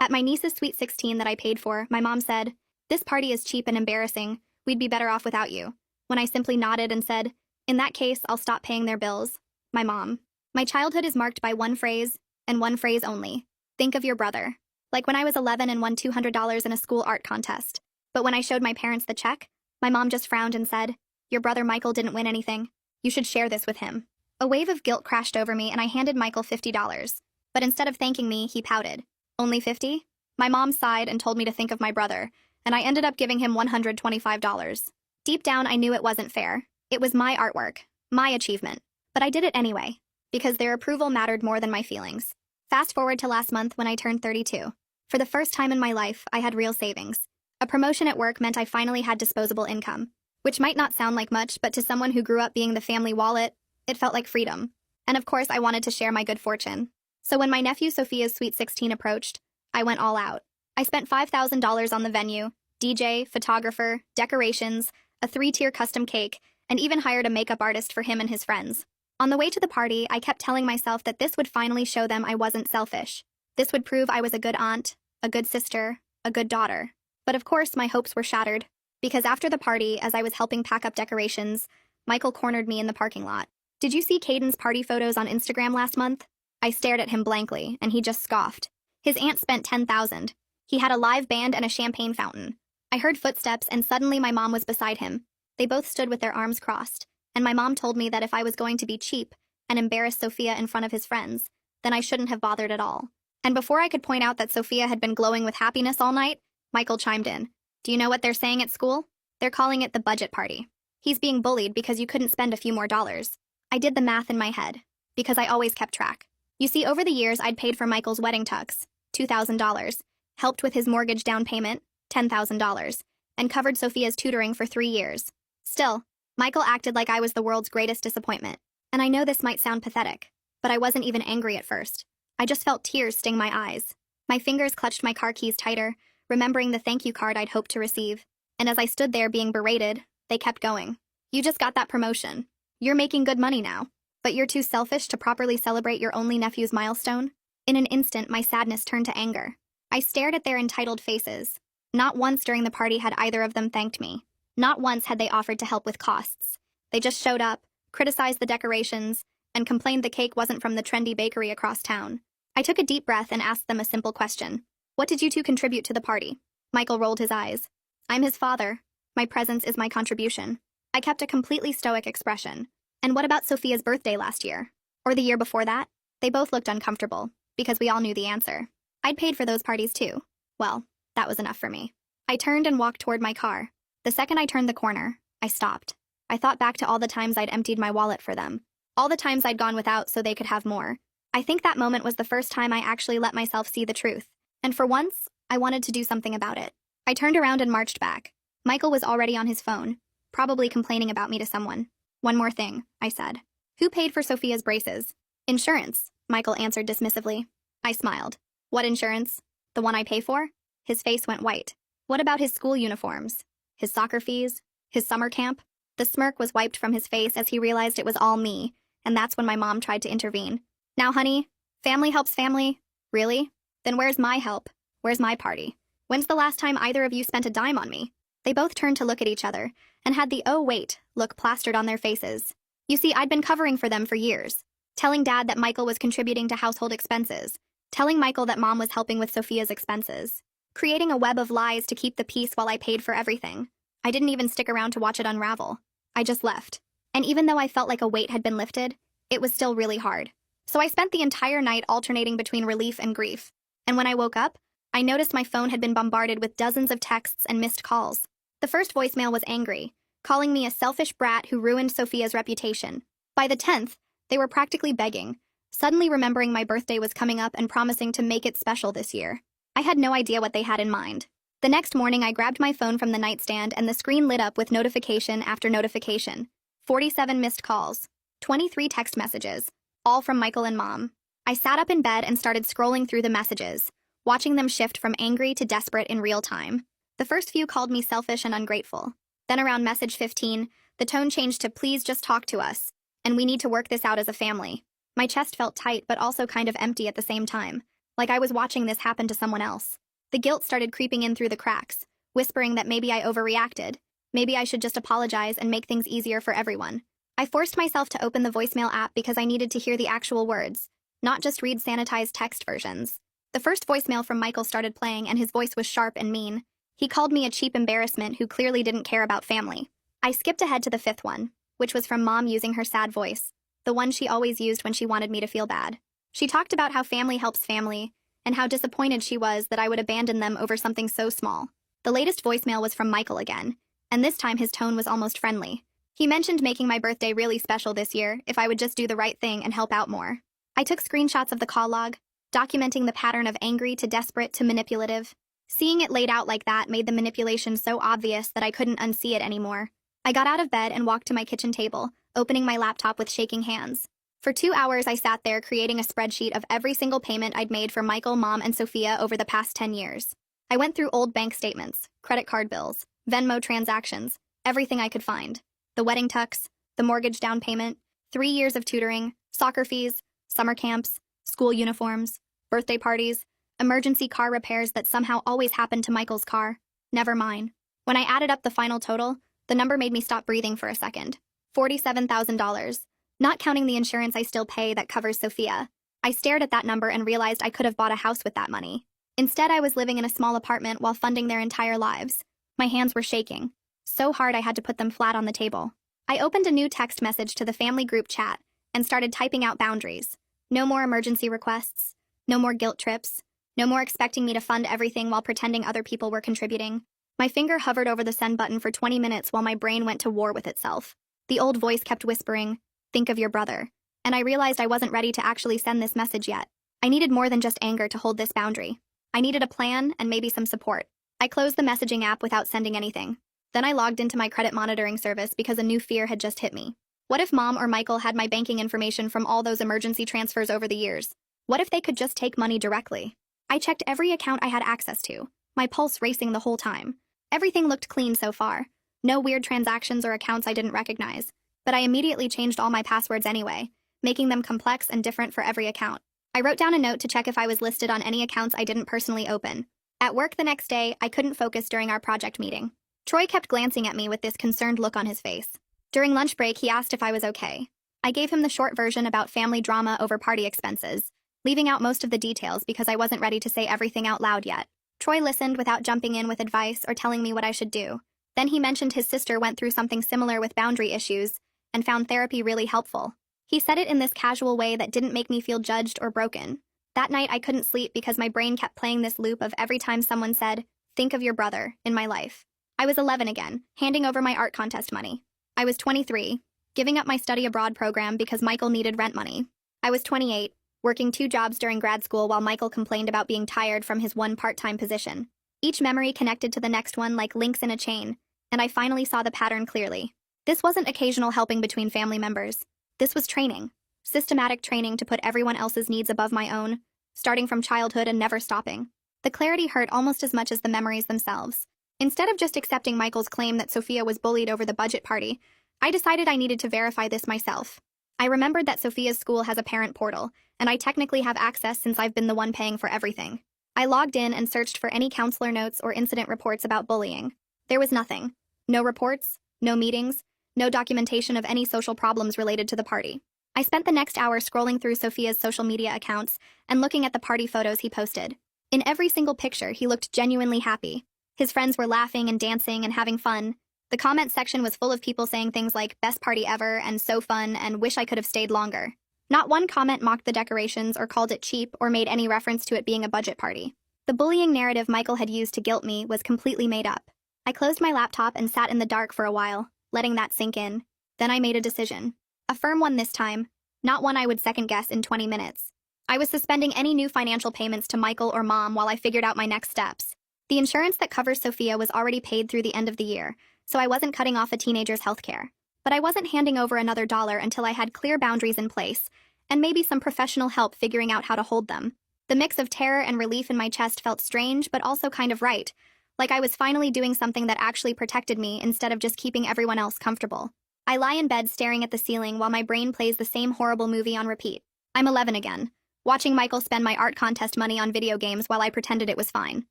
At my niece's sweet 16 that I paid for, my mom said, "This party is cheap and embarrassing. We'd be better off without you." When I simply nodded and said, "In that case, I'll stop paying their bills." My mom. My childhood is marked by one phrase, and one phrase only. Think of your brother. Like when I was 11 and won $200 in a school art contest. But when I showed my parents the check, my mom just frowned and said, "Your brother Michael didn't win anything. You should share this with him." A wave of guilt crashed over me and I handed Michael $50. But instead of thanking me, he pouted. "Only 50?" My mom sighed and told me to think of my brother, and I ended up giving him $125. Deep down, I knew it wasn't fair. It was my artwork, my achievement. But I did it anyway, because their approval mattered more than my feelings. Fast forward to last month when I turned 32. For the first time in my life, I had real savings. A promotion at work meant I finally had disposable income, which might not sound like much, but to someone who grew up being the family wallet, it felt like freedom. And of course, I wanted to share my good fortune. So when my nephew Sophia's sweet 16 approached, I went all out. I spent $5,000 on the venue, DJ, photographer, decorations, a 3-tier custom cake, and even hired a makeup artist for him and his friends. On the way to the party, I kept telling myself that this would finally show them I wasn't selfish. This would prove I was a good aunt, a good sister, a good daughter. But of course, my hopes were shattered. Because after the party, as I was helping pack up decorations, Michael cornered me in the parking lot. "Did you see Caden's party photos on Instagram last month?" I stared at him blankly, and he just scoffed. His aunt spent $10,000. He had a live band and a champagne fountain. I heard footsteps, and suddenly my mom was beside him. They both stood with their arms crossed, and my mom told me that if I was going to be cheap and embarrass Sophia in front of his friends, then I shouldn't have bothered at all. And before I could point out that Sophia had been glowing with happiness all night, Michael chimed in. "Do you know what they're saying at school? They're calling it the budget party. He's being bullied because you couldn't spend a few more dollars." I did the math in my head, because I always kept track. You see, over the years, I'd paid for Michael's wedding tux, $2,000, helped with his mortgage down payment, $10,000, and covered Sophia's tutoring for 3 years. Still, Michael acted like I was the world's greatest disappointment. And I know this might sound pathetic, but I wasn't even angry at first. I just felt tears sting my eyes. My fingers clutched my car keys tighter, remembering the thank you card I'd hoped to receive. And as I stood there being berated, they kept going. "You just got that promotion. You're making good money now. But you're too selfish to properly celebrate your only nephew's milestone?" In an instant, my sadness turned to anger. I stared at their entitled faces. Not once during the party had either of them thanked me. Not once had they offered to help with costs. They just showed up, criticized the decorations, and complained the cake wasn't from the trendy bakery across town. I took a deep breath and asked them a simple question. "What did you two contribute to the party?" Michael rolled his eyes. "I'm his father. My presence is my contribution." I kept a completely stoic expression. "And what about Sophia's birthday last year? Or the year before that?" They both looked uncomfortable, because we all knew the answer. I'd paid for those parties too. Well, that was enough for me. I turned and walked toward my car. The second I turned the corner, I stopped. I thought back to all the times I'd emptied my wallet for them. All the times I'd gone without so they could have more. I think that moment was the first time I actually let myself see the truth. And for once, I wanted to do something about it. I turned around and marched back. Michael was already on his phone, probably complaining about me to someone. "One more thing," I said. "Who paid for Sophia's braces?" "Insurance," Michael answered dismissively. I smiled. "What insurance? The one I pay for?" His face went white. "What about his school uniforms? His soccer fees? His summer camp?" The smirk was wiped from his face as he realized it was all me, and that's when my mom tried to intervene. "Now, honey, family helps family. Really? Then where's my help? Where's my party? When's the last time either of you spent a dime on me?" They both turned to look at each other, and had the "oh wait" look plastered on their faces. You see, I'd been covering for them for years. Telling Dad that Michael was contributing to household expenses. Telling Michael that Mom was helping with Sophia's expenses. Creating a web of lies to keep the peace while I paid for everything. I didn't even stick around to watch it unravel. I just left. And even though I felt like a weight had been lifted, it was still really hard. So I spent the entire night alternating between relief and grief. And when I woke up, I noticed my phone had been bombarded with dozens of texts and missed calls. The first voicemail was angry, calling me a selfish brat who ruined Sophia's reputation. By the 10th, they were practically begging, suddenly remembering my birthday was coming up and promising to make it special this year. I had no idea what they had in mind. The next morning, I grabbed my phone from the nightstand and the screen lit up with notification after notification. 47 missed calls, 23 text messages, all from Michael and Mom. I sat up in bed and started scrolling through the messages, watching them shift from angry to desperate in real time. The first few called me selfish and ungrateful. Then around message 15, the tone changed to "please just talk to us, and we need to work this out as a family." My chest felt tight but also kind of empty at the same time. like I was watching this happen to someone else. The guilt started creeping in through the cracks, whispering that maybe I overreacted. Maybe I should just apologize and make things easier for everyone. I forced myself to open the voicemail app because I needed to hear the actual words, not just read sanitized text versions. The first voicemail from Michael started playing, and his voice was sharp and mean. He called me a cheap embarrassment who clearly didn't care about family. I skipped ahead to the fifth one, which was from Mom using her sad voice, the one she always used when she wanted me to feel bad. She talked about how family helps family, and how disappointed she was that I would abandon them over something so small. The latest voicemail was from Michael again, and this time his tone was almost friendly. He mentioned making my birthday really special this year if I would just do the right thing and help out more. I took screenshots of the call log, documenting the pattern of angry to desperate to manipulative. Seeing it laid out like that made the manipulation so obvious that I couldn't unsee it anymore. I got out of bed and walked to my kitchen table, opening my laptop with shaking hands. For 2 hours, I sat there creating a spreadsheet of every single payment I'd made for Michael, Mom, and Sophia over the past 10 years. I went through old bank statements, credit card bills, Venmo transactions, everything I could find. The wedding tux, the mortgage down payment, 3 years of tutoring, soccer fees, summer camps, school uniforms, birthday parties, emergency car repairs that somehow always happened to Michael's car. Never mine. When I added up the final total, the number made me stop breathing for a second. $47,000. Not counting the insurance I still pay that covers Sophia. I stared at that number and realized I could have bought a house with that money. Instead, I was living in a small apartment while funding their entire lives. My hands were shaking. So hard I had to put them flat on the table. I opened a new text message to the family group chat and started typing out boundaries. No more emergency requests. No more guilt trips. No more expecting me to fund everything while pretending other people were contributing. My finger hovered over the send button for 20 minutes while my brain went to war with itself. The old voice kept whispering, "Think of your brother." And I realized I wasn't ready to actually send this message yet. I needed more than just anger to hold this boundary. I needed a plan and maybe some support. I closed the messaging app without sending anything. Then I logged into my credit monitoring service because a new fear had just hit me. What if Mom or Michael had my banking information from all those emergency transfers over the years? What if they could just take money directly? I checked every account I had access to, my pulse racing the whole time. Everything looked clean so far. No weird transactions or accounts I didn't recognize. But I immediately changed all my passwords anyway, making them complex and different for every account. I wrote down a note to check if I was listed on any accounts I didn't personally open. At work the next day, I couldn't focus during our project meeting. Troy kept glancing at me with this concerned look on his face. During lunch break, he asked if I was okay. I gave him the short version about family drama over party expenses, leaving out most of the details because I wasn't ready to say everything out loud yet. Troy listened without jumping in with advice or telling me what I should do. Then he mentioned his sister went through something similar with boundary issues and found therapy really helpful. He said it in this casual way that didn't make me feel judged or broken. That night, I couldn't sleep because my brain kept playing this loop of every time someone said, "Think of your brother," in my life. I was 11 again, handing over my art contest money. I was 23, giving up my study abroad program because Michael needed rent money. I was 28, working 2 jobs during grad school while Michael complained about being tired from his one part-time position. Each memory connected to the next one like links in a chain, and I finally saw the pattern clearly. This wasn't occasional helping between family members. This was training. Systematic training to put everyone else's needs above my own, starting from childhood and never stopping. The clarity hurt almost as much as the memories themselves. Instead of just accepting Michael's claim that Sophia was bullied over the budget party, I decided I needed to verify this myself. I remembered that Sophia's school has a parent portal, and I technically have access since I've been the one paying for everything. I logged in and searched for any counselor notes or incident reports about bullying. There was nothing. No reports, no meetings, no documentation of any social problems related to the party. I spent the next hour scrolling through Sophia's social media accounts and looking at the party photos he posted. In every single picture, he looked genuinely happy. His friends were laughing and dancing and having fun. The comment section was full of people saying things like, "Best party ever," and "So fun," and "Wish I could have stayed longer." Not one comment mocked the decorations or called it cheap or made any reference to it being a budget party. The bullying narrative Michael had used to guilt me was completely made up. I closed my laptop and sat in the dark for a while, letting that sink in. Then I made a decision. A firm one this time, not one I would second-guess in 20 minutes. I was suspending any new financial payments to Michael or Mom while I figured out my next steps. The insurance that covers Sophia was already paid through the end of the year, so I wasn't cutting off a teenager's health care. But I wasn't handing over another dollar until I had clear boundaries in place, and maybe some professional help figuring out how to hold them. The mix of terror and relief in my chest felt strange, but also kind of right, like I was finally doing something that actually protected me instead of just keeping everyone else comfortable. I lie in bed staring at the ceiling while my brain plays the same horrible movie on repeat. I'm 11 again. watching Michael spend my art contest money on video games while I pretended it was fine.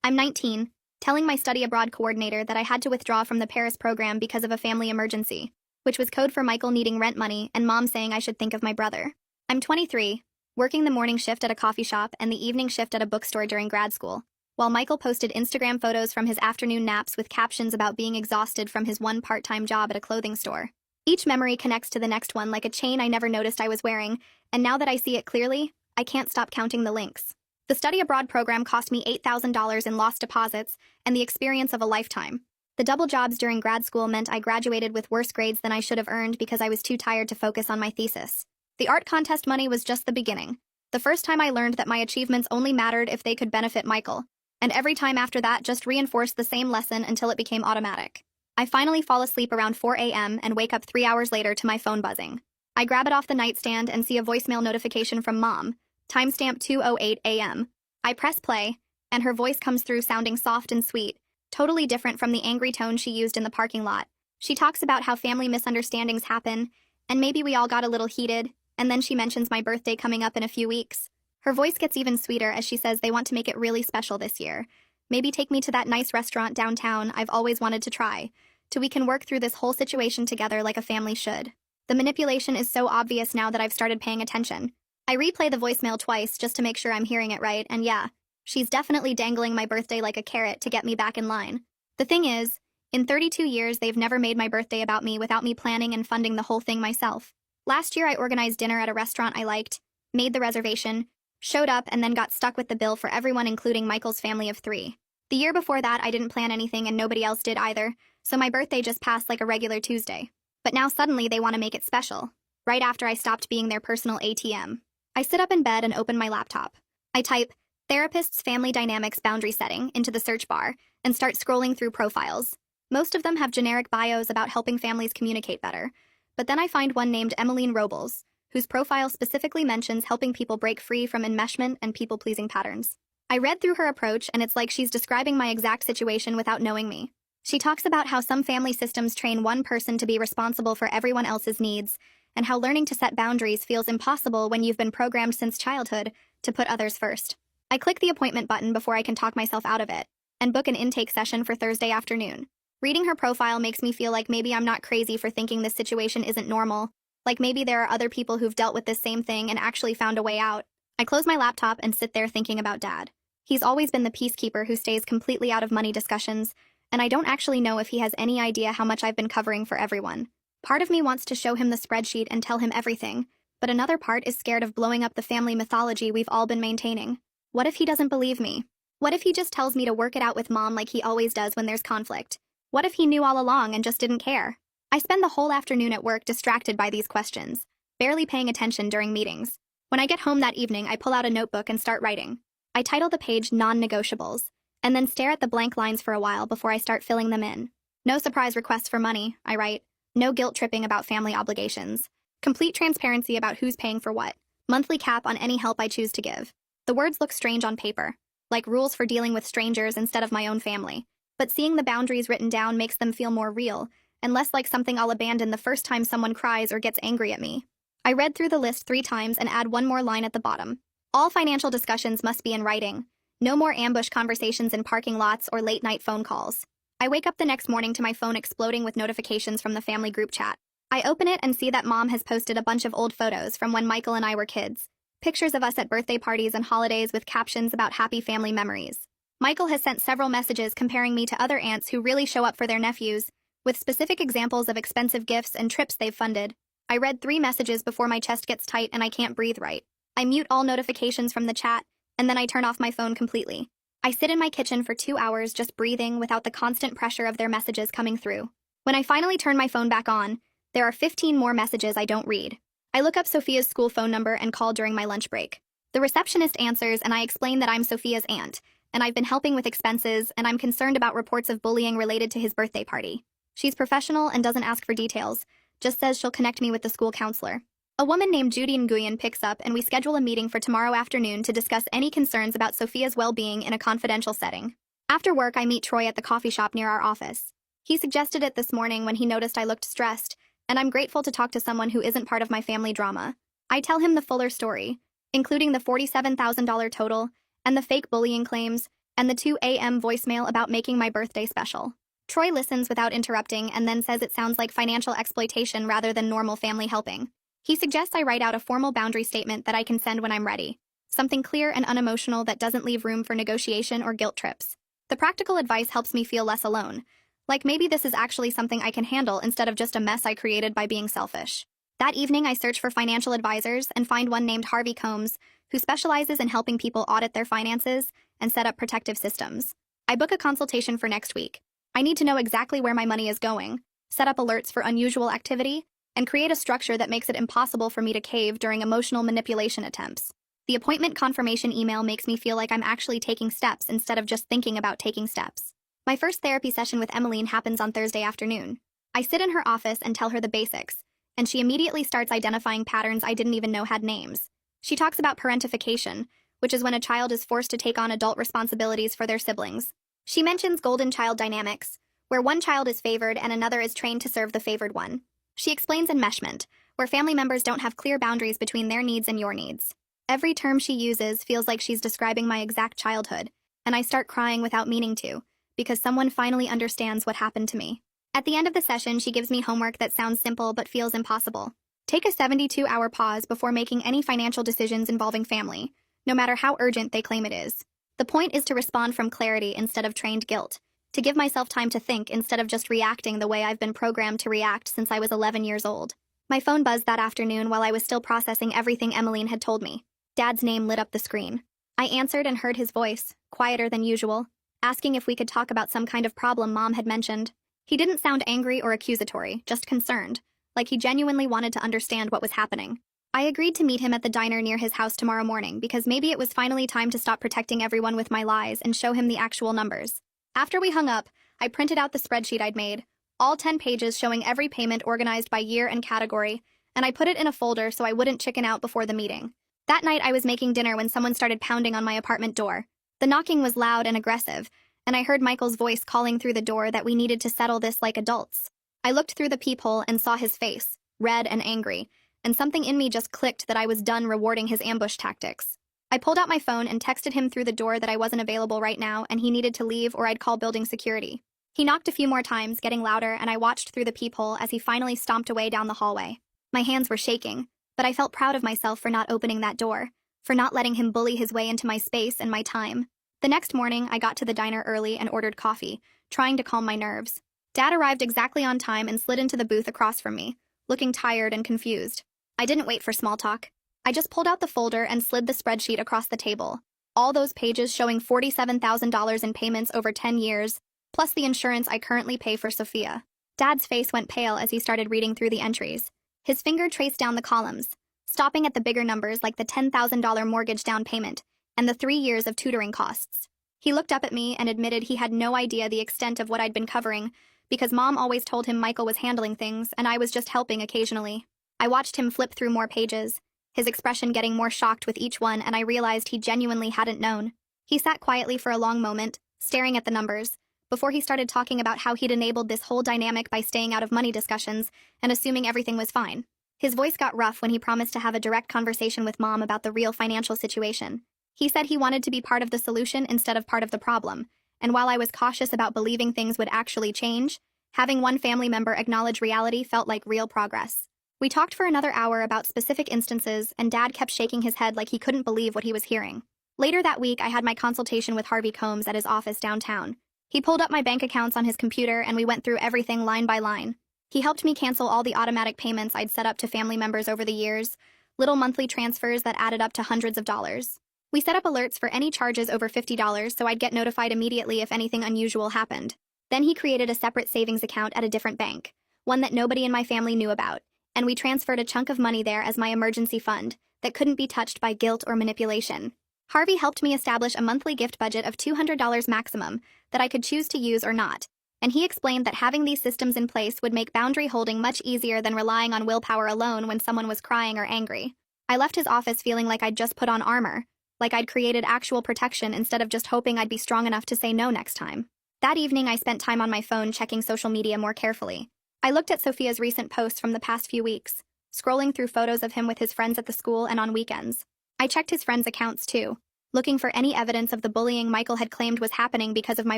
I'm 19, telling my study abroad coordinator that I had to withdraw from the Paris program because of a family emergency, which was code for Michael needing rent money and mom saying I should think of my brother. I'm 23, working the morning shift at a coffee shop and the evening shift at a bookstore during grad school, while Michael posted Instagram photos from his afternoon naps with captions about being exhausted from his one part-time job at a clothing store. Each memory connects to the next one like a chain I never noticed I was wearing, and now that I see it clearly, I can't stop counting the links. The study abroad program cost me $8,000 in lost deposits and the experience of a lifetime. The double jobs during grad school meant I graduated with worse grades than I should have earned because I was too tired to focus on my thesis. The art contest money was just the beginning. The first time I learned that my achievements only mattered if they could benefit Michael, and every time after that just reinforced the same lesson until it became automatic. I finally fall asleep around 4 a.m. and wake up 3 hours later to my phone buzzing. I grab it off the nightstand and see a voicemail notification from Mom, timestamp 2:08 a.m. I press play, and her voice comes through sounding soft and sweet, totally different from the angry tone she used in the parking lot. She talks about how family misunderstandings happen, and maybe we all got a little heated, and then she mentions my birthday coming up in a few weeks. Her voice gets even sweeter as she says they want to make it really special this year. Maybe take me to that nice restaurant downtown I've always wanted to try, so we can work through this whole situation together like a family should. The manipulation is so obvious now that I've started paying attention. I replay the voicemail twice just to make sure I'm hearing it right, and yeah, she's definitely dangling my birthday like a carrot to get me back in line. The thing is, in 32 years they've never made my birthday about me without me planning and funding the whole thing myself. Last year I organized dinner at a restaurant I liked, made the reservation, showed up, and then got stuck with the bill for everyone including Michael's family of 3. The year before that I didn't plan anything and nobody else did either, so my birthday just passed like a regular Tuesday. But now suddenly they want to make it special, right after I stopped being their personal ATM. I sit up in bed and open my laptop. I type, Therapist's Family Dynamics Boundary Setting into the search bar and start scrolling through profiles. Most of them have generic bios about helping families communicate better, but then I find one named Emmeline Robles, whose profile specifically mentions helping people break free from enmeshment and people-pleasing patterns. I read through her approach and it's like she's describing my exact situation without knowing me. She talks about how some family systems train one person to be responsible for everyone else's needs, and how learning to set boundaries feels impossible when you've been programmed since childhood to put others first. I click the appointment button before I can talk myself out of it, and book an intake session for Thursday afternoon. Reading her profile makes me feel like maybe I'm not crazy for thinking this situation isn't normal, like maybe there are other people who've dealt with this same thing and actually found a way out. I close my laptop and sit there thinking about Dad. He's always been the peacekeeper who stays completely out of money discussions, and I don't actually know if he has any idea how much I've been covering for everyone. Part of me wants to show him the spreadsheet and tell him everything, but another part is scared of blowing up the family mythology we've all been maintaining. What if he doesn't believe me? What if he just tells me to work it out with Mom like he always does when there's conflict? What if he knew all along and just didn't care? I spend the whole afternoon at work distracted by these questions, barely paying attention during meetings. When I get home that evening, I pull out a notebook and start writing. I title the page Non-Negotiables, and then stare at the blank lines for a while before I start filling them in. No surprise requests for money, I write. No guilt-tripping about family obligations. Complete transparency about who's paying for what. Monthly cap on any help I choose to give. The words look strange on paper, like rules for dealing with strangers instead of my own family. But seeing the boundaries written down makes them feel more real, and less like something I'll abandon the first time someone cries or gets angry at me. I read through the list 3 times and add one more line at the bottom. All financial discussions must be in writing. No more ambush conversations in parking lots or late-night phone calls. I wake up the next morning to my phone exploding with notifications from the family group chat. I open it and see that Mom has posted a bunch of old photos from when Michael and I were kids. Pictures of us at birthday parties and holidays with captions about happy family memories. Michael has sent several messages comparing me to other aunts who really show up for their nephews, with specific examples of expensive gifts and trips they've funded. I read 3 messages before my chest gets tight and I can't breathe right. I mute all notifications from the chat, and then I turn off my phone completely. I sit in my kitchen for 2 hours just breathing without the constant pressure of their messages coming through. When I finally turn my phone back on, there are 15 more messages I don't read. I look up Sophia's school phone number and call during my lunch break. The receptionist answers and I explain that I'm Sophia's aunt, and I've been helping with expenses, and I'm concerned about reports of bullying related to his birthday party. She's professional and doesn't ask for details, just says she'll connect me with the school counselor. A woman named Judy Nguyen picks up and we schedule a meeting for tomorrow afternoon to discuss any concerns about Sophia's well-being in a confidential setting. After work, I meet Troy at the coffee shop near our office. He suggested it this morning when he noticed I looked stressed, and I'm grateful to talk to someone who isn't part of my family drama. I tell him the fuller story, including the $47,000 total, and the fake bullying claims, and the 2 a.m. voicemail about making my birthday special. Troy listens without interrupting and then says it sounds like financial exploitation rather than normal family helping. He suggests I write out a formal boundary statement that I can send when I'm ready. Something clear and unemotional that doesn't leave room for negotiation or guilt trips. The practical advice helps me feel less alone. Like maybe this is actually something I can handle instead of just a mess I created by being selfish. That evening, I search for financial advisors and find one named Harvey Combs, who specializes in helping people audit their finances and set up protective systems. I book a consultation for next week. I need to know exactly where my money is going, set up alerts for unusual activity, and create a structure that makes it impossible for me to cave during emotional manipulation attempts. The appointment confirmation email makes me feel like I'm actually taking steps instead of just thinking about taking steps. My first therapy session with Emmeline happens on Thursday afternoon. I sit in her office and tell her the basics, and she immediately starts identifying patterns I didn't even know had names. She talks about parentification, which is when a child is forced to take on adult responsibilities for their siblings. She mentions golden child dynamics, where one child is favored and another is trained to serve the favored one. She explains enmeshment, where family members don't have clear boundaries between their needs and your needs. Every term she uses feels like she's describing my exact childhood, and I start crying without meaning to, because someone finally understands what happened to me. At the end of the session, she gives me homework that sounds simple but feels impossible. Take a 72-hour pause before making any financial decisions involving family, no matter how urgent they claim it is. The point is to respond from clarity instead of trained guilt, to give myself time to think instead of just reacting the way I've been programmed to react since I was 11 years old. My phone buzzed that afternoon while I was still processing everything Emmeline had told me. Dad's name lit up the screen. I answered and heard his voice, quieter than usual, asking if we could talk about some kind of problem Mom had mentioned. He didn't sound angry or accusatory, just concerned, like he genuinely wanted to understand what was happening. I agreed to meet him at the diner near his house tomorrow morning because maybe it was finally time to stop protecting everyone with my lies and show him the actual numbers. After we hung up, I printed out the spreadsheet I'd made, all 10 pages showing every payment organized by year and category, and I put it in a folder so I wouldn't chicken out before the meeting. That night I was making dinner when someone started pounding on my apartment door. The knocking was loud and aggressive, and I heard Michael's voice calling through the door that we needed to settle this like adults. I looked through the peephole and saw his face, red and angry, and something in me just clicked that I was done rewarding his ambush tactics. I pulled out my phone and texted him through the door that I wasn't available right now and he needed to leave or I'd call building security. He knocked a few more times, getting louder, and I watched through the peephole as he finally stomped away down the hallway. My hands were shaking, but I felt proud of myself for not opening that door, for not letting him bully his way into my space and my time. The next morning, I got to the diner early and ordered coffee, trying to calm my nerves. Dad arrived exactly on time and slid into the booth across from me, looking tired and confused. I didn't wait for small talk. I just pulled out the folder and slid the spreadsheet across the table. All those pages showing $47,000 in payments over 10 years, plus the insurance I currently pay for Sophia. Dad's face went pale as he started reading through the entries. His finger traced down the columns, stopping at the bigger numbers like the $10,000 mortgage down payment and the 3 years of tutoring costs. He looked up at me and admitted he had no idea the extent of what I'd been covering because Mom always told him Michael was handling things and I was just helping occasionally. I watched him flip through more pages, his expression getting more shocked with each one, and I realized he genuinely hadn't known. He sat quietly for a long moment, staring at the numbers, before he started talking about how he'd enabled this whole dynamic by staying out of money discussions and assuming everything was fine. His voice got rough when he promised to have a direct conversation with Mom about the real financial situation. He said he wanted to be part of the solution instead of part of the problem, and while I was cautious about believing things would actually change, having one family member acknowledge reality felt like real progress. We talked for another hour about specific instances, and Dad kept shaking his head like he couldn't believe what he was hearing. Later that week, I had my consultation with Harvey Combs at his office downtown. He pulled up my bank accounts on his computer and we went through everything line by line. He helped me cancel all the automatic payments I'd set up to family members over the years, little monthly transfers that added up to hundreds of dollars. We set up alerts for any charges over $50 so I'd get notified immediately if anything unusual happened. Then he created a separate savings account at a different bank, one that nobody in my family knew about, and we transferred a chunk of money there as my emergency fund that couldn't be touched by guilt or manipulation. Harvey helped me establish a monthly gift budget of $200 maximum that I could choose to use or not, and he explained that having these systems in place would make boundary holding much easier than relying on willpower alone when someone was crying or angry. I left his office feeling like I'd just put on armor, like I'd created actual protection instead of just hoping I'd be strong enough to say no next time. That evening, I spent time on my phone checking social media more carefully. I looked at Sophia's recent posts from the past few weeks, scrolling through photos of him with his friends at the school and on weekends. I checked his friends' accounts too, looking for any evidence of the bullying Michael had claimed was happening because of my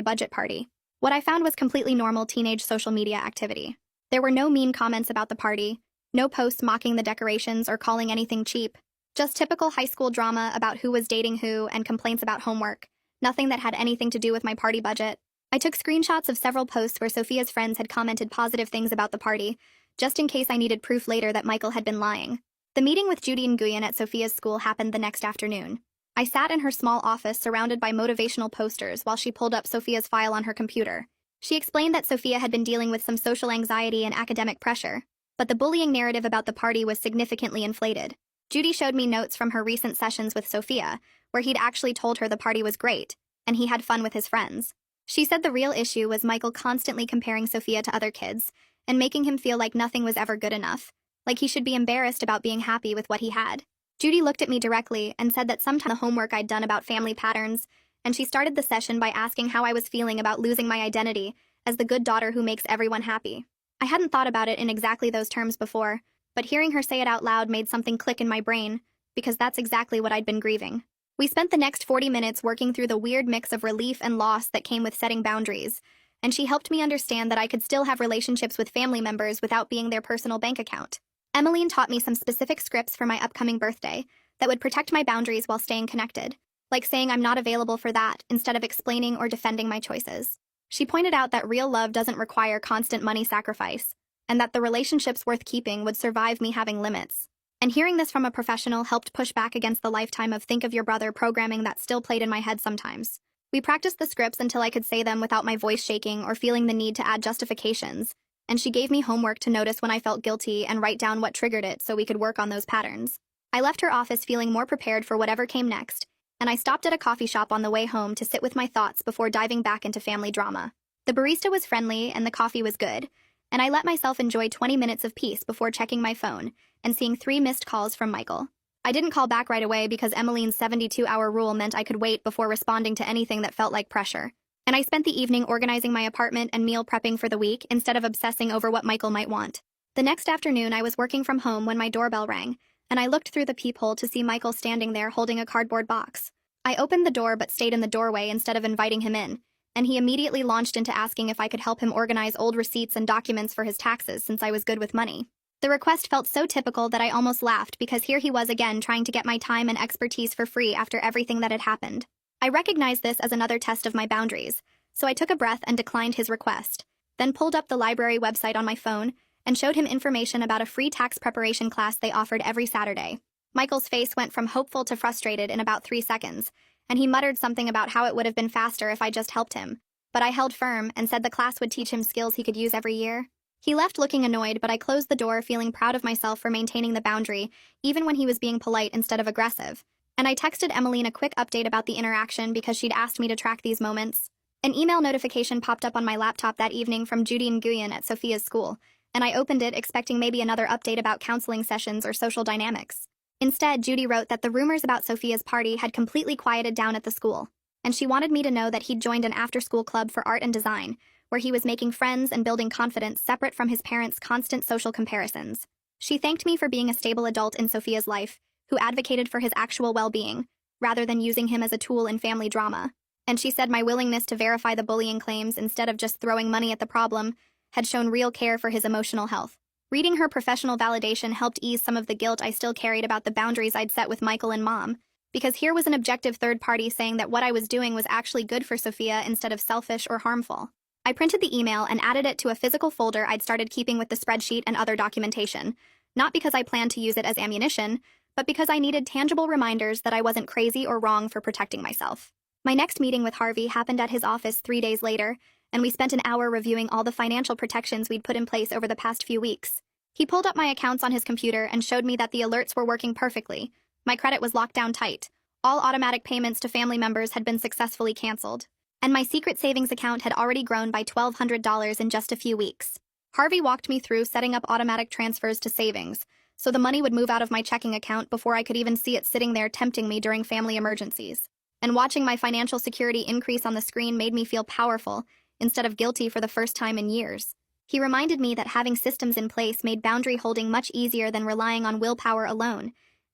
budget party. What I found was completely normal teenage social media activity. There were no mean comments about the party, no posts mocking the decorations or calling anything cheap. Just typical high school drama about who was dating who and complaints about homework. Nothing that had anything to do with my party budget. I took screenshots of several posts where Sophia's friends had commented positive things about the party, just in case I needed proof later that Michael had been lying. The meeting with Judy Nguyen at Sophia's school happened the next afternoon. I sat in her small office surrounded by motivational posters while she pulled up Sophia's file on her computer. She explained that Sophia had been dealing with some social anxiety and academic pressure, but the bullying narrative about the party was significantly inflated. Judy showed me notes from her recent sessions with Sophia, where he'd actually told her the party was great, and he had fun with his friends. She said the real issue was Michael constantly comparing Sophia to other kids, and making him feel like nothing was ever good enough, like he should be embarrassed about being happy with what he had. Judy looked at me directly and said that sometime the homework I'd done about family patterns, and she started the session by asking how I was feeling about losing my identity as the good daughter who makes everyone happy. I hadn't thought about it in exactly those terms before, but hearing her say it out loud made something click in my brain, because that's exactly what I'd been grieving. We spent the next 40 minutes working through the weird mix of relief and loss that came with setting boundaries, and she helped me understand that I could still have relationships with family members without being their personal bank account. Emmeline taught me some specific scripts for my upcoming birthday that would protect my boundaries while staying connected, like saying I'm not available for that instead of explaining or defending my choices. She pointed out that real love doesn't require constant money sacrifice, and that the relationships worth keeping would survive me having limits. And hearing this from a professional helped push back against the lifetime of think of your brother programming that still played in my head sometimes. We practiced the scripts until I could say them without my voice shaking or feeling the need to add justifications, and she gave me homework to notice when I felt guilty and write down what triggered it so we could work on those patterns. I left her office feeling more prepared for whatever came next, and I stopped at a coffee shop on the way home to sit with my thoughts before diving back into family drama. The barista was friendly and the coffee was good, and I let myself enjoy 20 minutes of peace before checking my phone and seeing 3 missed calls from Michael. I didn't call back right away because Emmeline's 72-hour rule meant I could wait before responding to anything that felt like pressure. And I spent the evening organizing my apartment and meal prepping for the week instead of obsessing over what Michael might want. The next afternoon, I was working from home when my doorbell rang, and I looked through the peephole to see Michael standing there holding a cardboard box. I opened the door but stayed in the doorway instead of inviting him in, and he immediately launched into asking if I could help him organize old receipts and documents for his taxes since I was good with money. The request felt so typical that I almost laughed because here he was again trying to get my time and expertise for free after everything that had happened. I recognized this as another test of my boundaries, so I took a breath and declined his request, then pulled up the library website on my phone and showed him information about a free tax preparation class they offered every Saturday. Michael's face went from hopeful to frustrated in about 3 seconds, and he muttered something about how it would have been faster if I just helped him, but I held firm and said the class would teach him skills he could use every year. He left looking annoyed, but I closed the door feeling proud of myself for maintaining the boundary, even when he was being polite instead of aggressive. And I texted Emmeline a quick update about the interaction because she'd asked me to track these moments. An email notification popped up on my laptop that evening from Judy Nguyen at Sophia's school, and I opened it expecting maybe another update about counseling sessions or social dynamics. Instead, Judy wrote that the rumors about Sophia's party had completely quieted down at the school, and she wanted me to know that he'd joined an after-school club for art and design, where he was making friends and building confidence separate from his parents' constant social comparisons. She thanked me for being a stable adult in Sophia's life, who advocated for his actual well-being, rather than using him as a tool in family drama. And she said my willingness to verify the bullying claims instead of just throwing money at the problem had shown real care for his emotional health. Reading her professional validation helped ease some of the guilt I still carried about the boundaries I'd set with Michael and Mom, because here was an objective third party saying that what I was doing was actually good for Sophia instead of selfish or harmful. I printed the email and added it to a physical folder I'd started keeping with the spreadsheet and other documentation, not because I planned to use it as ammunition, but because I needed tangible reminders that I wasn't crazy or wrong for protecting myself. My next meeting with Harvey happened at his office 3 days later, and we spent an hour reviewing all the financial protections we'd put in place over the past few weeks. He pulled up my accounts on his computer and showed me that the alerts were working perfectly. My credit was locked down tight. All automatic payments to family members had been successfully canceled, and my secret savings account had already grown by $1,200 in just a few weeks. Harvey walked me through setting up automatic transfers to savings, so the money would move out of my checking account before I could even see it sitting there tempting me during family emergencies. And watching my financial security increase on the screen made me feel powerful, instead of guilty for the first time in years. He reminded me that having systems in place made boundary holding much easier than relying on willpower alone,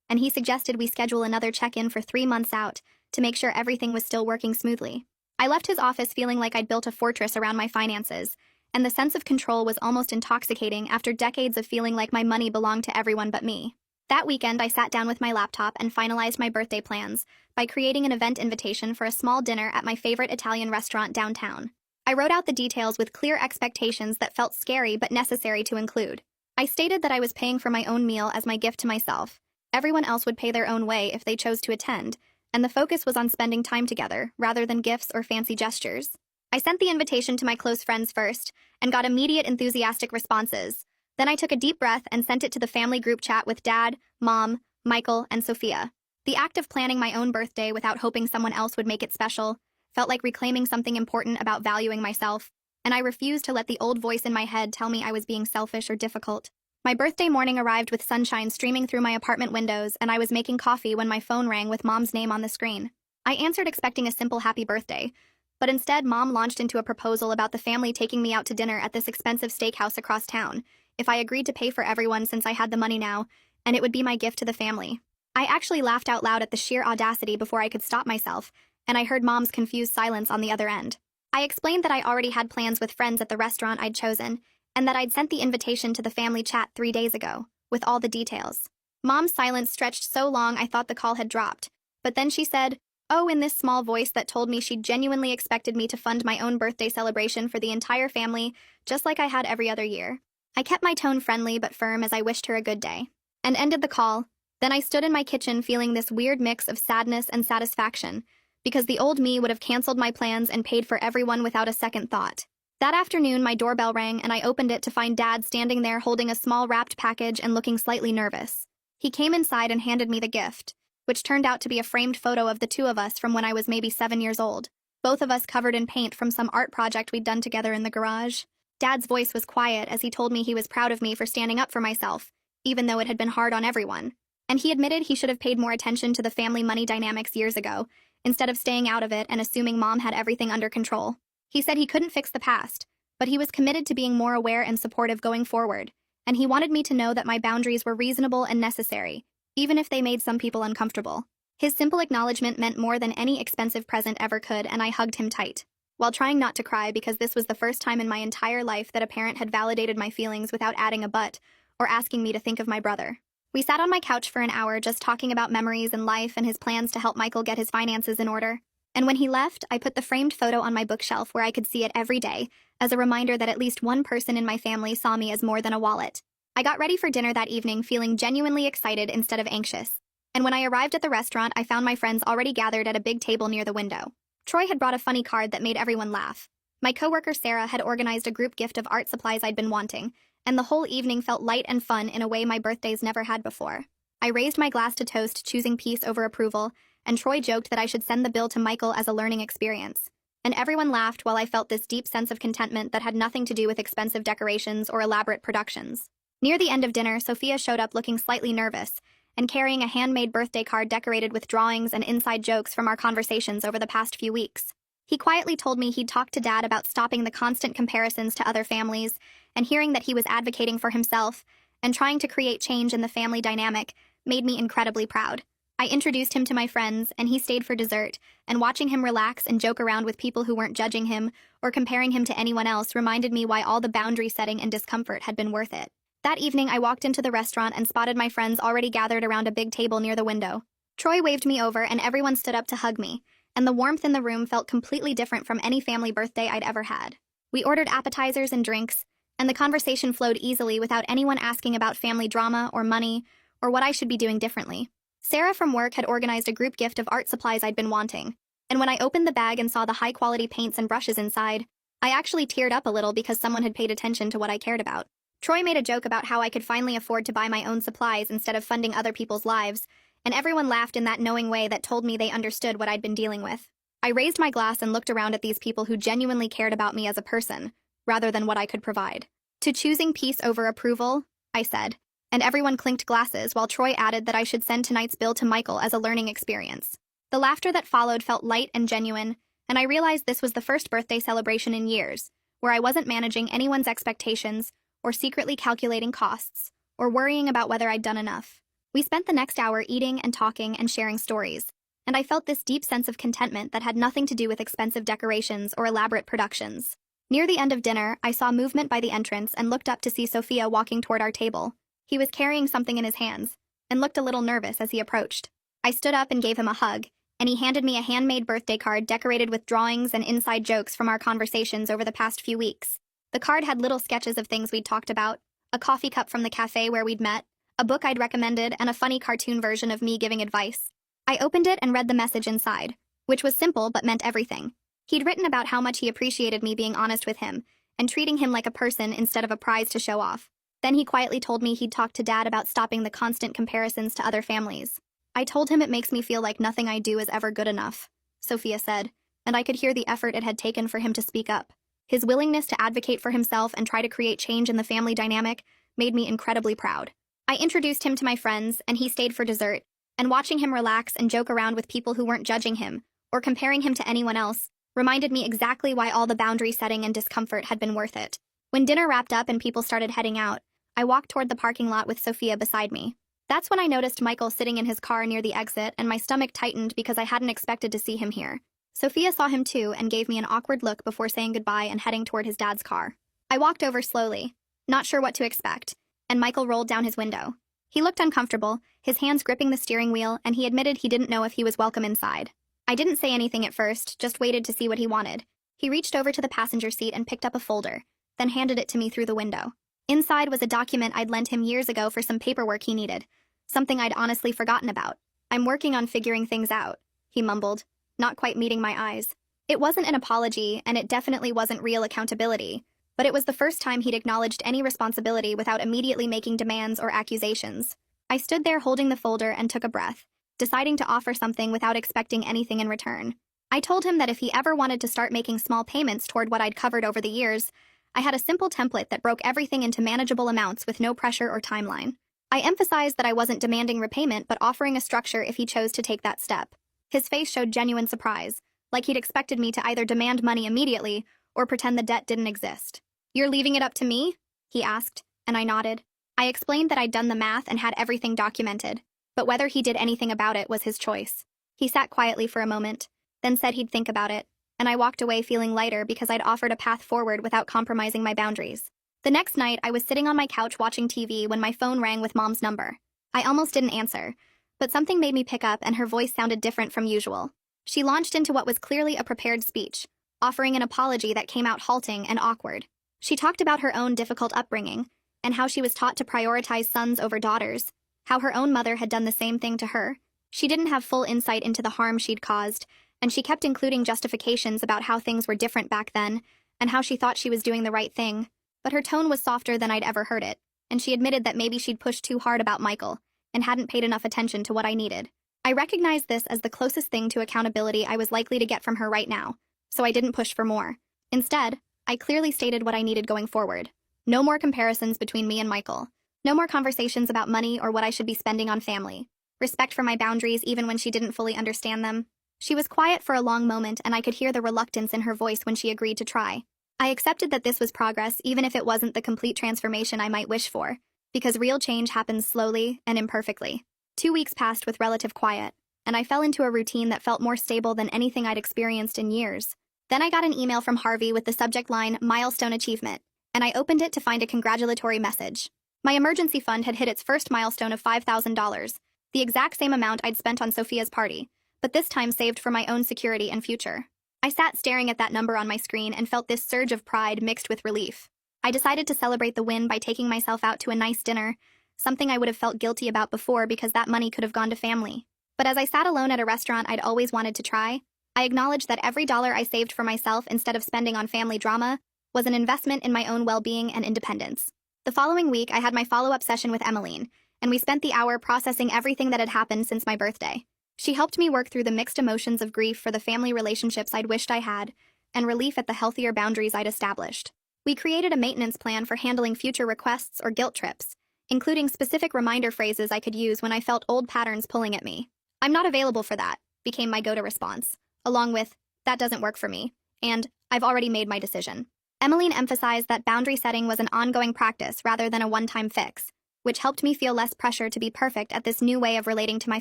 and he suggested we schedule another check-in for 3 months out to make sure everything was still working smoothly. I left his office feeling like I'd built a fortress around my finances, and the sense of control was almost intoxicating after decades of feeling like my money belonged to everyone but me. That weekend, I sat down with my laptop and finalized my birthday plans by creating an event invitation for a small dinner at my favorite Italian restaurant downtown. I wrote out the details with clear expectations that felt scary but necessary to include. I stated that I was paying for my own meal as my gift to myself. Everyone else would pay their own way if they chose to attend, and the focus was on spending time together rather than gifts or fancy gestures. I sent the invitation to my close friends first and got immediate enthusiastic responses. Then I took a deep breath and sent it to the family group chat with Dad, Mom, Michael, and Sophia. The act of planning my own birthday without hoping someone else would make it special felt like reclaiming something important about valuing myself, and I refused to let the old voice in my head tell me I was being selfish or difficult. My birthday morning arrived with sunshine streaming through my apartment windows, and I was making coffee when my phone rang with Mom's name on the screen. I answered expecting a simple happy birthday, but instead Mom launched into a proposal about the family taking me out to dinner at this expensive steakhouse across town, if I agreed to pay for everyone since I had the money now, and it would be my gift to the family. I actually laughed out loud at the sheer audacity before I could stop myself, and I heard Mom's confused silence on the other end. I explained that I already had plans with friends at the restaurant I'd chosen, and that I'd sent the invitation to the family chat 3 days ago, with all the details. Mom's silence stretched so long I thought the call had dropped, but then she said, "Oh," in this small voice that told me she genuinely expected me to fund my own birthday celebration for the entire family, just like I had every other year. I kept my tone friendly but firm as I wished her a good day, and ended the call. Then I stood in my kitchen feeling this weird mix of sadness and satisfaction, because the old me would have canceled my plans and paid for everyone without a second thought. That afternoon, my doorbell rang and I opened it to find Dad standing there holding a small wrapped package and looking slightly nervous. He came inside and handed me the gift, which turned out to be a framed photo of the two of us from when I was maybe 7 years old, both of us covered in paint from some art project we'd done together in the garage. Dad's voice was quiet as he told me he was proud of me for standing up for myself, even though it had been hard on everyone. And he admitted he should have paid more attention to the family money dynamics years ago, instead of staying out of it and assuming Mom had everything under control. He said he couldn't fix the past, but he was committed to being more aware and supportive going forward, and he wanted me to know that my boundaries were reasonable and necessary, even if they made some people uncomfortable. His simple acknowledgement meant more than any expensive present ever could, and I hugged him tight, while trying not to cry because this was the first time in my entire life that a parent had validated my feelings without adding a but or asking me to think of my brother. We sat on my couch for an hour just talking about memories and life and his plans to help Michael get his finances in order. And when he left, I put the framed photo on my bookshelf where I could see it every day, as a reminder that at least one person in my family saw me as more than a wallet. I got ready for dinner that evening feeling genuinely excited instead of anxious. And when I arrived at the restaurant, I found my friends already gathered at a big table near the window. Troy had brought a funny card that made everyone laugh. My coworker Sarah had organized a group gift of art supplies I'd been wanting, and the whole evening felt light and fun in a way my birthdays never had before. I raised my glass to toast, choosing peace over approval, and Troy joked that I should send the bill to Michael as a learning experience. And everyone laughed while I felt this deep sense of contentment that had nothing to do with expensive decorations or elaborate productions. Near the end of dinner, Sophia showed up looking slightly nervous and carrying a handmade birthday card decorated with drawings and inside jokes from our conversations over the past few weeks. He quietly told me he'd talked to Dad about stopping the constant comparisons to other families, and hearing that he was advocating for himself and trying to create change in the family dynamic made me incredibly proud. I introduced him to my friends, and he stayed for dessert, and watching him relax and joke around with people who weren't judging him or comparing him to anyone else reminded me why all the boundary setting and discomfort had been worth it. That evening, I walked into the restaurant and spotted my friends already gathered around a big table near the window. Troy waved me over, and everyone stood up to hug me, and the warmth in the room felt completely different from any family birthday I'd ever had. We ordered appetizers and drinks, and the conversation flowed easily without anyone asking about family drama or money or what I should be doing differently. Sarah from work had organized a group gift of art supplies I'd been wanting, and when I opened the bag and saw the high-quality paints and brushes inside, I actually teared up a little because someone had paid attention to what I cared about. Troy made a joke about how I could finally afford to buy my own supplies instead of funding other people's lives, and everyone laughed in that knowing way that told me they understood what I'd been dealing with. I raised my glass and looked around at these people who genuinely cared about me as a person, rather than what I could provide. To choosing peace over approval, I said, and everyone clinked glasses while Troy added that I should send tonight's bill to Michael as a learning experience. The laughter that followed felt light and genuine, and I realized this was the first birthday celebration in years, where I wasn't managing anyone's expectations or secretly calculating costs or worrying about whether I'd done enough. We spent the next hour eating and talking and sharing stories, and I felt this deep sense of contentment that had nothing to do with expensive decorations or elaborate productions. Near the end of dinner, I saw movement by the entrance and looked up to see Sophia walking toward our table. He was carrying something in his hands, and looked a little nervous as he approached. I stood up and gave him a hug, and he handed me a handmade birthday card decorated with drawings and inside jokes from our conversations over the past few weeks. The card had little sketches of things we'd talked about, a coffee cup from the cafe where we'd met, a book I'd recommended, and a funny cartoon version of me giving advice. I opened it and read the message inside, which was simple but meant everything. He'd written about how much he appreciated me being honest with him, and treating him like a person instead of a prize to show off. Then he quietly told me he'd talked to Dad about stopping the constant comparisons to other families. I told him it makes me feel like nothing I do is ever good enough, Sophia said, and I could hear the effort it had taken for him to speak up. His willingness to advocate for himself and try to create change in the family dynamic made me incredibly proud. I introduced him to my friends, and he stayed for dessert, and watching him relax and joke around with people who weren't judging him or comparing him to anyone else reminded me exactly why all the boundary setting and discomfort had been worth it. When dinner wrapped up and people started heading out, I walked toward the parking lot with Sophia beside me. That's when I noticed Michael sitting in his car near the exit, and my stomach tightened because I hadn't expected to see him here. Sophia saw him too and gave me an awkward look before saying goodbye and heading toward his dad's car. I walked over slowly, not sure what to expect, and Michael rolled down his window. He looked uncomfortable, his hands gripping the steering wheel, and he admitted he didn't know if he was welcome inside. I didn't say anything at first, just waited to see what he wanted. He reached over to the passenger seat and picked up a folder, then handed it to me through the window. Inside was a document I'd lent him years ago for some paperwork he needed, something I'd honestly forgotten about. "I'm working on figuring things out," he mumbled, not quite meeting my eyes. It wasn't an apology, and it definitely wasn't real accountability, but it was the first time he'd acknowledged any responsibility without immediately making demands or accusations. I stood there holding the folder and took a breath, deciding to offer something without expecting anything in return. I told him that if he ever wanted to start making small payments toward what I'd covered over the years, I had a simple template that broke everything into manageable amounts with no pressure or timeline. I emphasized that I wasn't demanding repayment but offering a structure if he chose to take that step. His face showed genuine surprise, like he'd expected me to either demand money immediately or pretend the debt didn't exist. "You're leaving it up to me?" he asked, and I nodded. I explained that I'd done the math and had everything documented, but whether he did anything about it was his choice. He sat quietly for a moment, then said he'd think about it, and I walked away feeling lighter because I'd offered a path forward without compromising my boundaries. The next night, I was sitting on my couch watching TV when my phone rang with Mom's number. I almost didn't answer, but something made me pick up and her voice sounded different from usual. She launched into what was clearly a prepared speech, offering an apology that came out halting and awkward. She talked about her own difficult upbringing, and how she was taught to prioritize sons over daughters, how her own mother had done the same thing to her. She didn't have full insight into the harm she'd caused, and she kept including justifications about how things were different back then, and how she thought she was doing the right thing. But her tone was softer than I'd ever heard it, and she admitted that maybe she'd pushed too hard about Michael, and hadn't paid enough attention to what I needed. I recognized this as the closest thing to accountability I was likely to get from her right now, so I didn't push for more. Instead, I clearly stated what I needed going forward. No more comparisons between me and Michael. No more conversations about money or what I should be spending on family. Respect for my boundaries even when she didn't fully understand them. She was quiet for a long moment, and I could hear the reluctance in her voice when she agreed to try. I accepted that this was progress even if it wasn't the complete transformation I might wish for, because real change happens slowly and imperfectly. 2 weeks passed with relative quiet, and I fell into a routine that felt more stable than anything I'd experienced in years. Then I got an email from Harvey with the subject line, "Milestone Achievement," and I opened it to find a congratulatory message. My emergency fund had hit its first milestone of $5,000, the exact same amount I'd spent on Sophia's party, but this time saved for my own security and future. I sat staring at that number on my screen and felt this surge of pride mixed with relief. I decided to celebrate the win by taking myself out to a nice dinner, something I would have felt guilty about before because that money could have gone to family. But as I sat alone at a restaurant I'd always wanted to try, I acknowledged that every dollar I saved for myself instead of spending on family drama was an investment in my own well-being and independence. The following week, I had my follow-up session with Emmeline, and we spent the hour processing everything that had happened since my birthday. She helped me work through the mixed emotions of grief for the family relationships I'd wished I had, and relief at the healthier boundaries I'd established. We created a maintenance plan for handling future requests or guilt trips, including specific reminder phrases I could use when I felt old patterns pulling at me. "I'm not available for that," became my go-to response, along with, "That doesn't work for me," and "I've already made my decision." Emmeline emphasized that boundary setting was an ongoing practice rather than a one-time fix, which helped me feel less pressure to be perfect at this new way of relating to my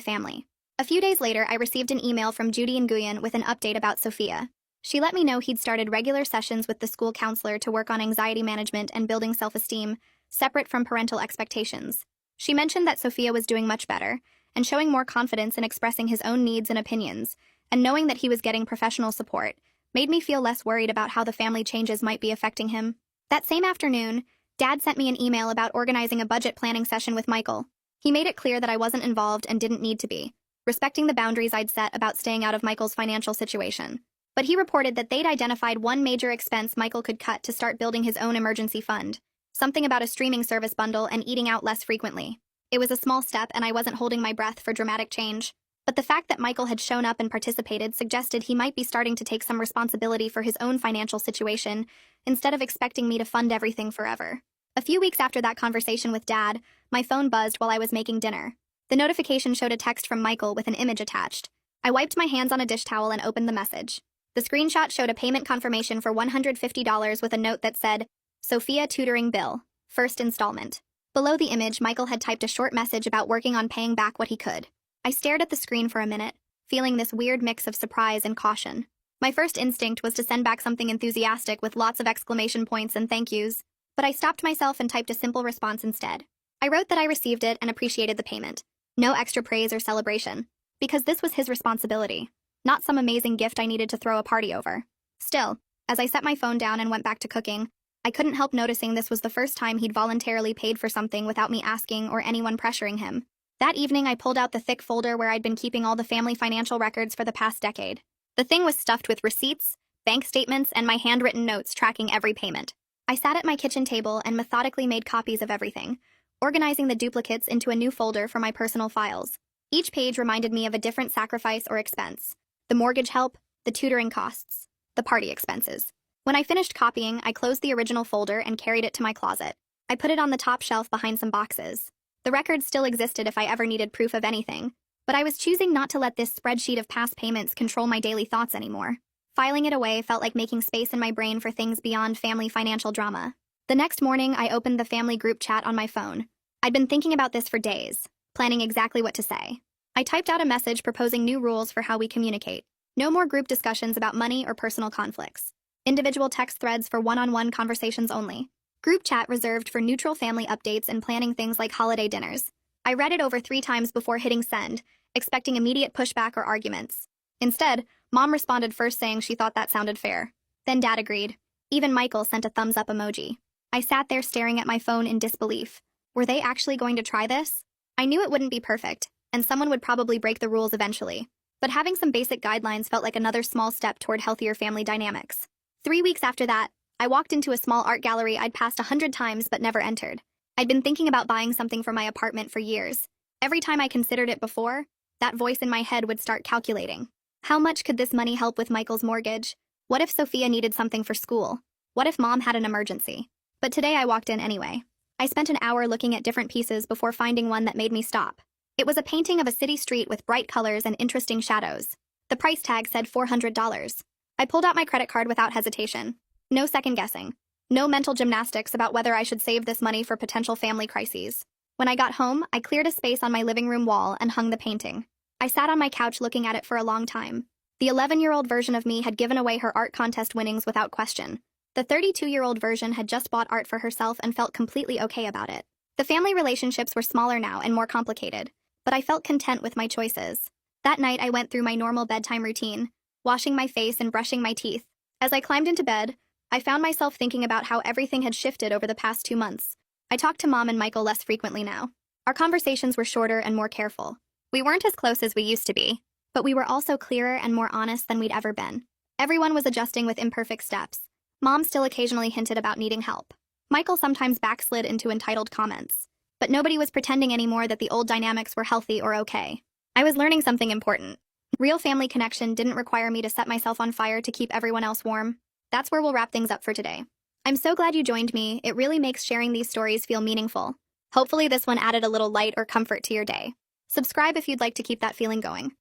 family. A few days later, I received an email from Judy Nguyen with an update about Sophia. She let me know he'd started regular sessions with the school counselor to work on anxiety management and building self-esteem, separate from parental expectations. She mentioned that Sophia was doing much better and showing more confidence in expressing his own needs and opinions, and knowing that he was getting professional support made me feel less worried about how the family changes might be affecting him. That same afternoon, Dad sent me an email about organizing a budget planning session with Michael. He made it clear that I wasn't involved and didn't need to be, respecting the boundaries I'd set about staying out of Michael's financial situation. But he reported that they'd identified one major expense Michael could cut to start building his own emergency fund, something about a streaming service bundle and eating out less frequently. It was a small step and I wasn't holding my breath for dramatic change. But the fact that Michael had shown up and participated suggested he might be starting to take some responsibility for his own financial situation instead of expecting me to fund everything forever. A few weeks after that conversation with Dad, my phone buzzed while I was making dinner. The notification showed a text from Michael with an image attached. I wiped my hands on a dish towel and opened the message. The screenshot showed a payment confirmation for $150 with a note that said, "Sophia tutoring bill, first installment." Below the image, Michael had typed a short message about working on paying back what he could. I stared at the screen for a minute, feeling this weird mix of surprise and caution. My first instinct was to send back something enthusiastic with lots of exclamation points and thank yous, but I stopped myself and typed a simple response instead. I wrote that I received it and appreciated the payment. No extra praise or celebration, because this was his responsibility, not some amazing gift I needed to throw a party over. Still, as I set my phone down and went back to cooking, I couldn't help noticing this was the first time he'd voluntarily paid for something without me asking or anyone pressuring him. That evening, I pulled out the thick folder where I'd been keeping all the family financial records for the past decade. The thing was stuffed with receipts, bank statements, and my handwritten notes tracking every payment. I sat at my kitchen table and methodically made copies of everything, organizing the duplicates into a new folder for my personal files. Each page reminded me of a different sacrifice or expense: the mortgage help, the tutoring costs, the party expenses. When I finished copying, I closed the original folder and carried it to my closet. I put it on the top shelf behind some boxes. The records still existed if I ever needed proof of anything, but I was choosing not to let this spreadsheet of past payments control my daily thoughts anymore. Filing it away felt like making space in my brain for things beyond family financial drama. The next morning, I opened the family group chat on my phone. I'd been thinking about this for days, planning exactly what to say. I typed out a message proposing new rules for how we communicate. No more group discussions about money or personal conflicts. Individual text threads for one-on-one conversations only. Group chat reserved for neutral family updates and planning things like holiday dinners. I read it over 3 times before hitting send, expecting immediate pushback or arguments. Instead, Mom responded first saying she thought that sounded fair. Then Dad agreed. Even Michael sent a thumbs up emoji. I sat there staring at my phone in disbelief. Were they actually going to try this? I knew it wouldn't be perfect, and someone would probably break the rules eventually. But having some basic guidelines felt like another small step toward healthier family dynamics. 3 weeks after that, I walked into a small art gallery I'd passed 100 times but never entered. I'd been thinking about buying something for my apartment for years. Every time I considered it before, that voice in my head would start calculating. How much could this money help with Michael's mortgage? What if Sophia needed something for school? What if Mom had an emergency? But today I walked in anyway. I spent an hour looking at different pieces before finding one that made me stop. It was a painting of a city street with bright colors and interesting shadows. The price tag said $400. I pulled out my credit card without hesitation. No second guessing. No mental gymnastics about whether I should save this money for potential family crises. When I got home, I cleared a space on my living room wall and hung the painting. I sat on my couch looking at it for a long time. The 11-year-old version of me had given away her art contest winnings without question. The 32-year-old version had just bought art for herself and felt completely okay about it. The family relationships were smaller now and more complicated, but I felt content with my choices. That night, I went through my normal bedtime routine, washing my face and brushing my teeth. As I climbed into bed, I found myself thinking about how everything had shifted over the past 2 months. I talked to Mom and Michael less frequently now. Our conversations were shorter and more careful. We weren't as close as we used to be, but we were also clearer and more honest than we'd ever been. Everyone was adjusting with imperfect steps. Mom still occasionally hinted about needing help. Michael sometimes backslid into entitled comments. But nobody was pretending anymore that the old dynamics were healthy or okay. I was learning something important. Real family connection didn't require me to set myself on fire to keep everyone else warm. That's where we'll wrap things up for today. I'm so glad you joined me. It really makes sharing these stories feel meaningful. Hopefully this one added a little light or comfort to your day. Subscribe if you'd like to keep that feeling going.